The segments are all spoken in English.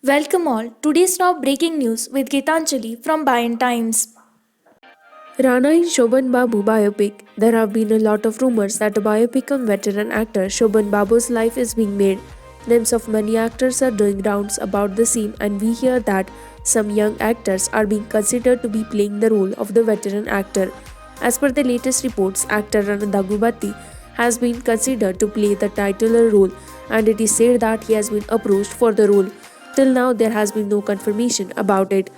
Welcome all. Today's top breaking news with Gitanjali from Bayan Times. Rana in Shobhan Babu biopic. There have been a lot of rumors that a biopic on veteran actor Shobhan Babu's life is being made. Names of many actors are doing rounds about the scene, and we hear that some young actors are being considered to be playing the role of the veteran actor. As per the latest reports, actor Rana Daggubati has been considered to play the titular role, and it is said that he has been approached for the role. Till now, there has been no confirmation about it.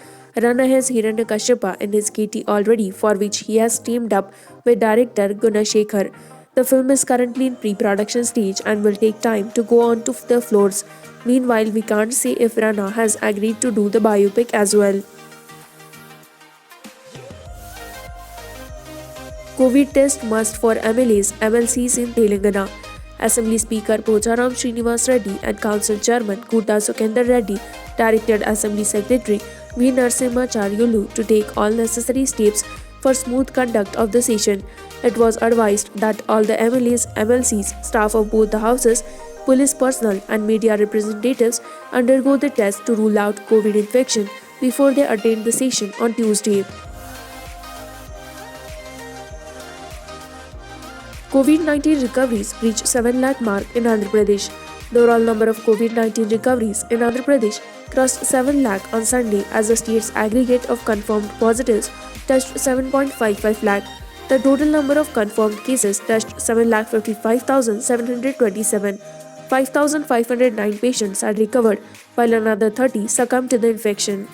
Rana has Hiranyakashipa in his kitty already, for which he has teamed up with director Gunashekhar. The film is currently in pre-production stage and will take time to go on to the floors. Meanwhile, we can't say if Rana has agreed to do the biopic as well. COVID test must for MLAs, MLCs in Telangana. Assembly Speaker Pocharam Srinivas Reddy and Council Chairman Kutta Sukender Reddy directed Assembly Secretary V. Narasimhacharyulu to take all necessary steps for smooth conduct of the session. It was advised that all the MLAs, MLCs, staff of both the houses, police personnel and media representatives undergo the test to rule out COVID infection before they attend the session on Tuesday. COVID-19 recoveries reached 7 lakh mark in Andhra Pradesh. The overall number of COVID-19 recoveries in Andhra Pradesh crossed 7 lakh on Sunday as the state's aggregate of confirmed positives touched 7.55 lakh. The total number of confirmed cases touched 7,55,727. 5,509 patients had recovered, while another 30 succumbed to the infection.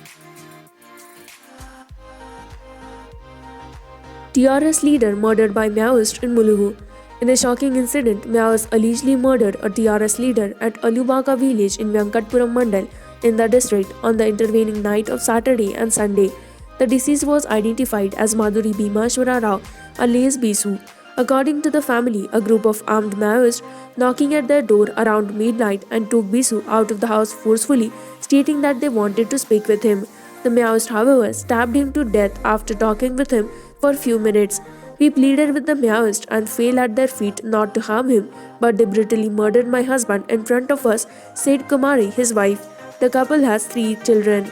TRS leader murdered by Maoist in Mulugu. In a shocking incident, Maoists allegedly murdered a TRS leader at Alubaka village in Venkatpuram Mandal in the district on the intervening night of Saturday and Sunday. The deceased was identified as Madhuri Bhimashwara Rao, alias Bisu. According to the family, a group of armed Maoists knocking at their door around midnight and took Bisu out of the house forcefully, stating that they wanted to speak with him. The Maoist, however, stabbed him to death after talking with him for a few minutes. We pleaded with the Maoist and fell at their feet not to harm him, but they brutally murdered my husband in front of us, said Kumari, his wife. The couple has 3 children.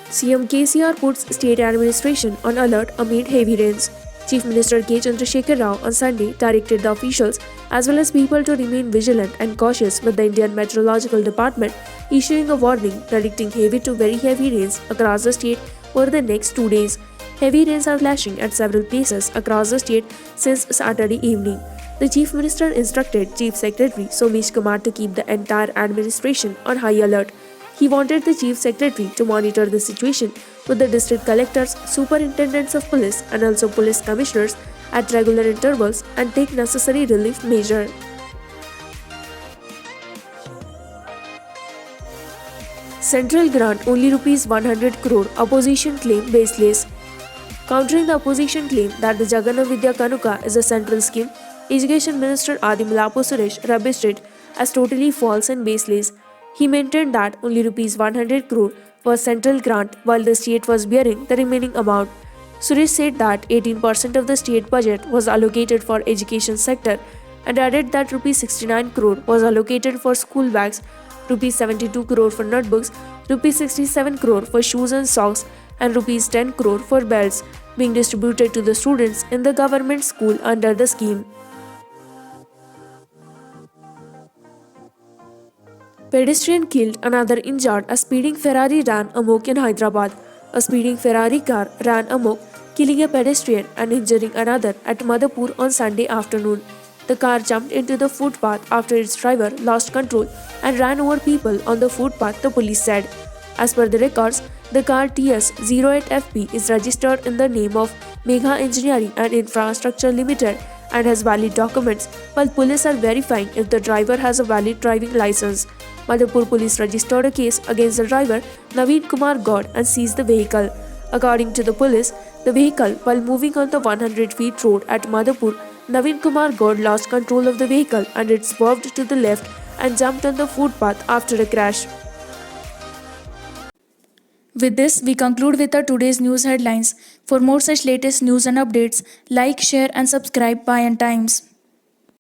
CM KCR puts state administration on alert amid heavy rains. Chief Minister K. Chandrasekhar Rao on Sunday directed the officials as well as people to remain vigilant and cautious, with the Indian Meteorological Department issuing a warning predicting heavy to very heavy rains across the state over the next 2 days. Heavy rains are flashing at several places across the state since Saturday evening. The Chief Minister instructed Chief Secretary Somesh Kumar to keep the entire administration on high alert. He wanted the Chief Secretary to monitor the situation with the district collectors, superintendents of police, and also police commissioners at regular intervals and take necessary relief measures. Central grant only rupees 100 crore, opposition claim baseless. Countering the opposition claim that the Jagana Vidya Kanuka is a central scheme, Education Minister Adimalapu Suresh rubbished it as totally false and baseless. He maintained that only rupees 100 crore was central grant while the state was bearing the remaining amount. Suresh said that 18% of the state budget was allocated for education sector and added that rupees 69 crore was allocated for school bags, rupees 72 crore for notebooks, rupees 67 crore for shoes and socks, and rupees 10 crore for belts being distributed to the students in the government school under the scheme. Pedestrian killed, another injured. A speeding Ferrari ran amok in Hyderabad. A speeding Ferrari car ran amok, killing a pedestrian and injuring another at Madhapur on Sunday afternoon. The car jumped into the footpath after its driver lost control and ran over people on the footpath, the police said. As per the records, the car TS08FP is registered in the name of Megha Engineering and Infrastructure Limited and has valid documents, while police are verifying if the driver has a valid driving license. Madhapur police registered a case against the driver Naveen Kumar Gaud and seized the vehicle. According to the police, the vehicle, while moving on the 100 feet road at Madhapur, Naveen Kumar Gaud lost control of the vehicle and it swerved to the left and jumped on the footpath after a crash. With this, we conclude with our today's news headlines. For more such latest news and updates, like, share, and subscribe Bayan Times.